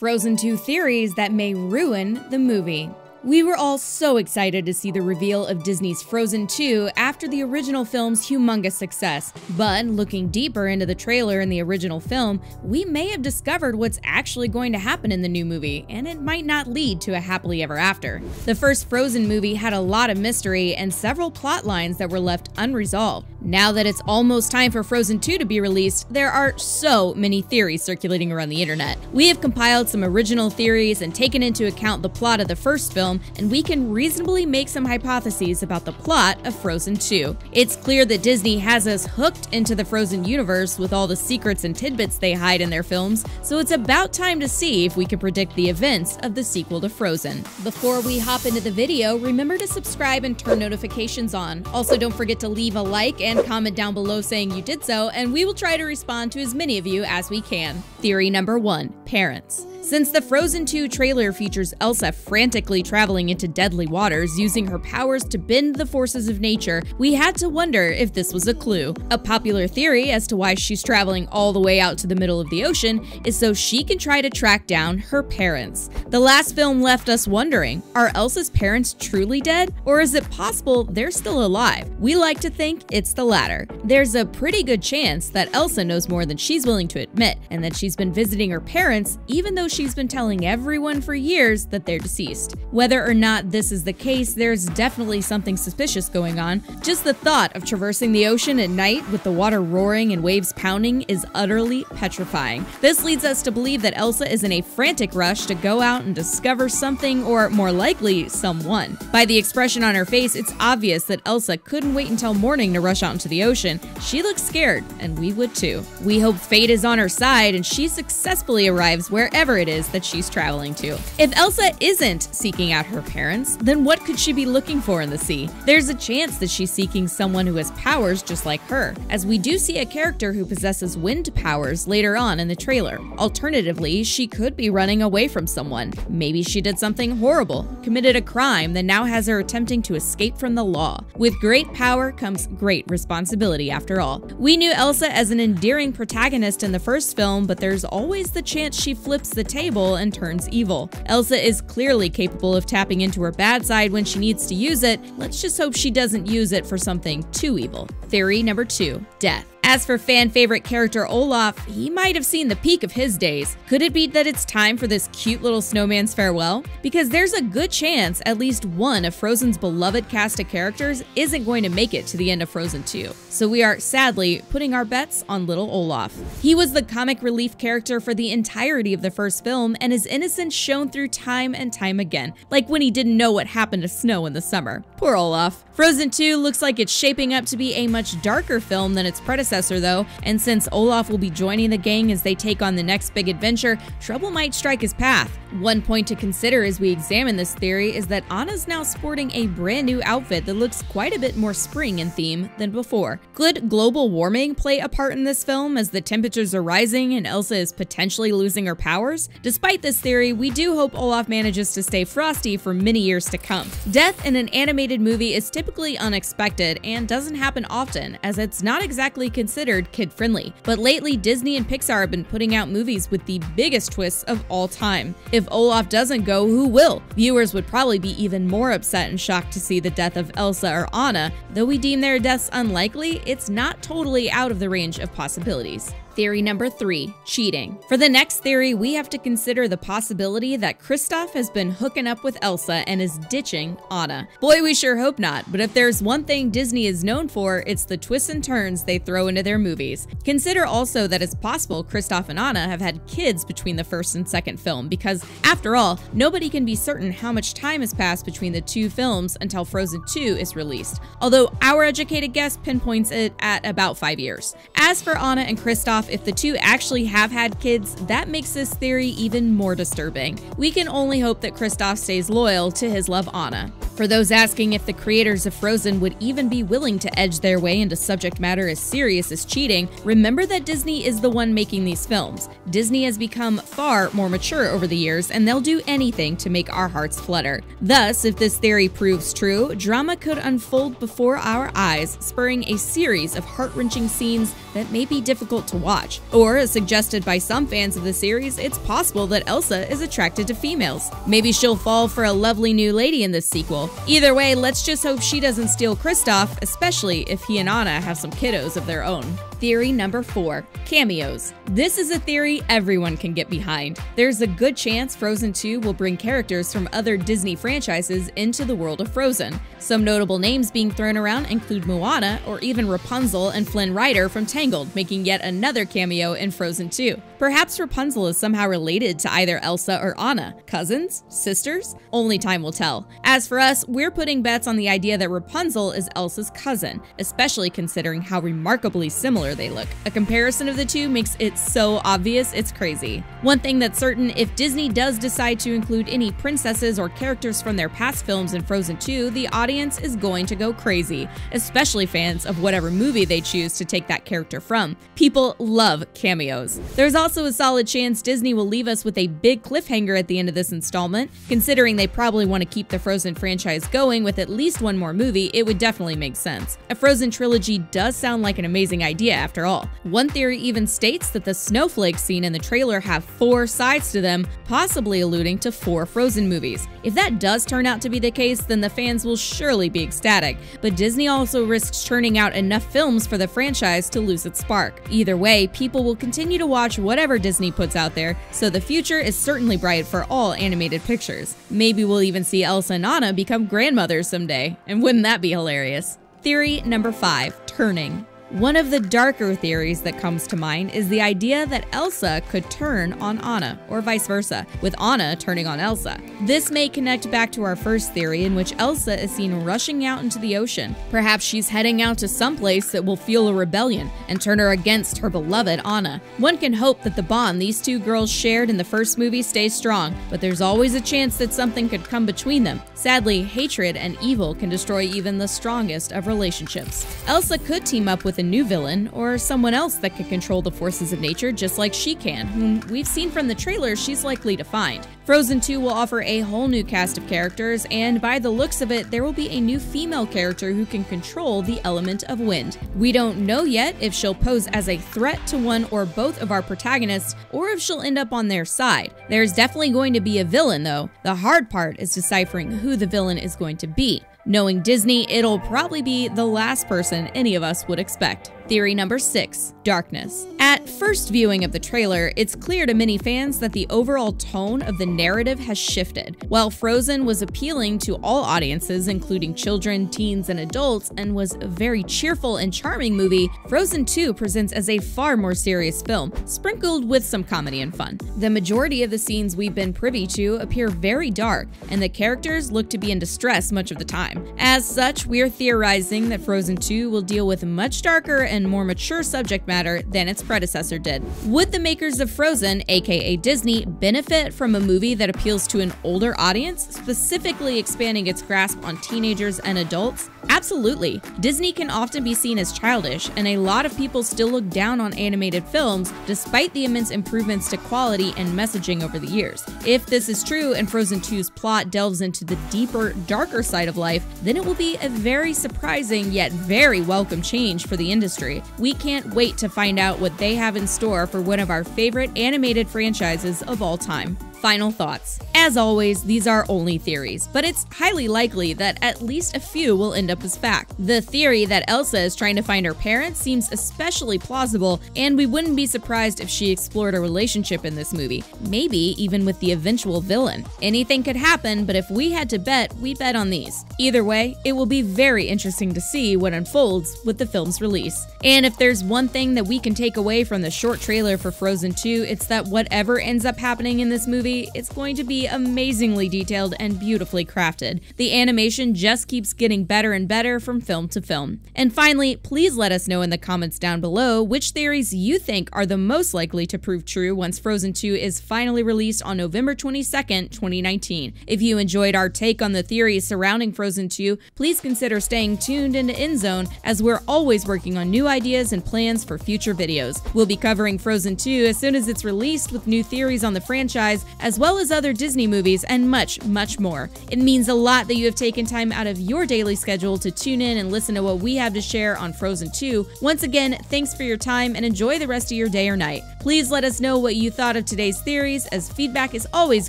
Frozen 2 theories that may ruin the movie. We were all so excited to see the reveal of Disney's Frozen 2 after the original film's humongous success, but looking deeper into the trailer in the original film, we may have discovered what's actually going to happen in the new movie, and it might not lead to a happily ever after. The first Frozen movie had a lot of mystery and several plot lines that were left unresolved. Now that it's almost time for Frozen 2 to be released, there are so many theories circulating around the internet. We have compiled some original theories and taken into account the plot of the first film, and we can reasonably make some hypotheses about the plot of Frozen 2. It's clear that Disney has us hooked into the Frozen universe with all the secrets and tidbits they hide in their films, so it's about time to see if we can predict the events of the sequel to Frozen. Before we hop into the video, remember to subscribe and turn notifications on. Also, don't forget to leave a like and comment down below saying you did so, and we will try to respond to as many of you as we can. Theory number 1. Parents. Since the Frozen 2 trailer features Elsa frantically traveling into deadly waters using her powers to bend the forces of nature, we had to wonder if this was a clue. A popular theory as to why she's traveling all the way out to the middle of the ocean is so she can try to track down her parents. The last film left us wondering, are Elsa's parents truly dead, or is it possible they're still alive? We like to think it's the latter. There's a pretty good chance that Elsa knows more than she's willing to admit, and that she's been visiting her parents even though she's been telling everyone for years that they're deceased. Whether or not this is the case, there's definitely something suspicious going on. Just the thought of traversing the ocean at night with the water roaring and waves pounding is utterly petrifying. This leads us to believe that Elsa is in a frantic rush to go out and discover something, or more likely, someone. By the expression on her face, it's obvious that Elsa couldn't wait until morning to rush out into the ocean. She looks scared, and we would too. We hope fate is on her side and she successfully arrives wherever it is that she's traveling to. If Elsa isn't seeking out her parents, then what could she be looking for in the sea? There's a chance that she's seeking someone who has powers just like her, as we do see a character who possesses wind powers later on in the trailer. Alternatively, she could be running away from someone. Maybe she did something horrible, committed a crime that now has her attempting to escape from the law. With great power comes great responsibility after all. We knew Elsa as an endearing protagonist in the first film, but there's always the chance she flips the table and turns evil. Elsa is clearly capable of tapping into her bad side when she needs to use it. Let's just hope she doesn't use it for something too evil. Theory number 2. Death. As for fan favorite character Olaf, he might have seen the peak of his days. Could it be that it's time for this cute little snowman's farewell? Because there's a good chance at least one of Frozen's beloved cast of characters isn't going to make it to the end of Frozen 2. So we are sadly putting our bets on little Olaf. He was the comic relief character for the entirety of the first film, and his innocence shone through time and time again, like when he didn't know what happened to snow in the summer. Poor Olaf. Frozen 2 looks like it's shaping up to be a much darker film than its predecessor though, and since Olaf will be joining the gang as they take on the next big adventure, trouble might strike his path. One point to consider as we examine this theory is that Anna's now sporting a brand new outfit that looks quite a bit more spring in theme than before. Could global warming play a part in this film as the temperatures are rising and Elsa is potentially losing her powers? Despite this theory, we do hope Olaf manages to stay frosty for many years to come. Death in an animated movie is typically unexpected and doesn't happen often, as it's not exactly considered kid-friendly. But lately, Disney and Pixar have been putting out movies with the biggest twists of all time. If Olaf doesn't go, who will? Viewers would probably be even more upset and shocked to see the death of Elsa or Anna. Though we deem their deaths unlikely, it's not totally out of the range of possibilities. Theory number 3. Cheating. For the next theory, we have to consider the possibility that Kristoff has been hooking up with Elsa and is ditching Anna. Boy, we sure hope not, but if there's one thing Disney is known for, it's the twists and turns they throw into their movies. Consider also that it's possible Kristoff and Anna have had kids between the first and second film, because, after all, nobody can be certain how much time has passed between the two films until Frozen 2 is released, although our educated guess pinpoints it at about 5 years. As for Anna and Kristoff, if the two actually have had kids, that makes this theory even more disturbing. We can only hope that Kristoff stays loyal to his love Anna. For those asking if the creators of Frozen would even be willing to edge their way into subject matter as serious as cheating, remember that Disney is the one making these films. Disney has become far more mature over the years, and they'll do anything to make our hearts flutter. Thus, if this theory proves true, drama could unfold before our eyes, spurring a series of heart-wrenching scenes that may be difficult to watch. Or, as suggested by some fans of the series, it's possible that Elsa is attracted to females. Maybe she'll fall for a lovely new lady in this sequel. Either way, let's just hope she doesn't steal Kristoff, especially if he and Anna have some kiddos of their own. Theory number 4. Cameos. This is a theory everyone can get behind. There's a good chance Frozen 2 will bring characters from other Disney franchises into the world of Frozen. Some notable names being thrown around include Moana or even Rapunzel and Flynn Rider from Tangled, making yet another cameo in Frozen 2. Perhaps Rapunzel is somehow related to either Elsa or Anna. Cousins? Sisters? Only time will tell. As for us, we're putting bets on the idea that Rapunzel is Elsa's cousin, especially considering how remarkably similar they look. A comparison of the two makes it so obvious it's crazy. One thing that's certain, if Disney does decide to include any princesses or characters from their past films in Frozen 2, the audience is going to go crazy, especially fans of whatever movie they choose to take that character from. People love cameos. There's also a solid chance Disney will leave us with a big cliffhanger at the end of this installment. Considering they probably want to keep the Frozen franchise going with at least one more movie, it would definitely make sense. A Frozen trilogy does sound like an amazing idea after all. One theory even states that the snowflakes seen in the trailer have 4 sides to them, possibly alluding to 4 Frozen movies. If that does turn out to be the case, then the fans will surely be ecstatic, but Disney also risks churning out enough films for the franchise to lose its spark. Either way, people will continue to watch whatever Disney puts out there, so the future is certainly bright for all animated pictures. Maybe we'll even see Elsa and Anna become grandmothers someday, and wouldn't that be hilarious? Theory number 5. Turning. One of the darker theories that comes to mind is the idea that Elsa could turn on Anna, or vice versa, with Anna turning on Elsa. This may connect back to our first theory, in which Elsa is seen rushing out into the ocean. Perhaps she's heading out to someplace that will fuel a rebellion and turn her against her beloved Anna. One can hope that the bond these two girls shared in the first movie stays strong, but there's always a chance that something could come between them. Sadly, hatred and evil can destroy even the strongest of relationships. Elsa could team up with a new villain, or someone else that could control the forces of nature just like she can, whom we've seen from the trailer she's likely to find. Frozen 2 will offer a whole new cast of characters, and by the looks of it, there will be a new female character who can control the element of wind. We don't know yet if she'll pose as a threat to one or both of our protagonists, or if she'll end up on their side. There's definitely going to be a villain though. The hard part is deciphering who the villain is going to be. Knowing Disney, it'll probably be the last person any of us would expect. Theory number 6. Darkness. At first viewing of the trailer, it's clear to many fans that the overall tone of the narrative has shifted. While Frozen was appealing to all audiences, including children, teens, and adults, and was a very cheerful and charming movie, Frozen 2 presents as a far more serious film, sprinkled with some comedy and fun. The majority of the scenes we've been privy to appear very dark, and the characters look to be in distress much of the time. As such, we are theorizing that Frozen 2 will deal with much darker and more mature subject matter than its predecessor did. Would the makers of Frozen, aka Disney, benefit from a movie that appeals to an older audience, specifically expanding its grasp on teenagers and adults? Absolutely. Disney can often be seen as childish, and a lot of people still look down on animated films despite the immense improvements to quality and messaging over the years. If this is true and Frozen 2's plot delves into the deeper, darker side of life, then it will be a very surprising yet very welcome change for the industry. We can't wait to find out what they have in store for one of our favorite animated franchises of all time. Final thoughts. As always, these are only theories, but it's highly likely that at least a few will end up as fact. The theory that Elsa is trying to find her parents seems especially plausible, and we wouldn't be surprised if she explored a relationship in this movie, maybe even with the eventual villain. Anything could happen, but if we had to bet, we bet on these. Either way, it will be very interesting to see what unfolds with the film's release. And if there's one thing that we can take away from the short trailer for Frozen 2, it's that whatever ends up happening in this movie, movie, it's going to be amazingly detailed and beautifully crafted. The animation just keeps getting better and better from film to film. And finally, please let us know in the comments down below which theories you think are the most likely to prove true once Frozen 2 is finally released on November 22nd, 2019. If you enjoyed our take on the theories surrounding Frozen 2, please consider staying tuned into InZone, as we're always working on new ideas and plans for future videos. We'll be covering Frozen 2 as soon as it's released, with new theories on the franchise, as well as other Disney movies and much, much more. It means a lot that you have taken time out of your daily schedule to tune in and listen to what we have to share on Frozen 2. Once again, thanks for your time and enjoy the rest of your day or night. Please let us know what you thought of today's theories, as feedback is always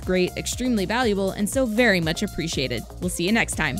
great, extremely valuable, and so very much appreciated. We'll see you next time.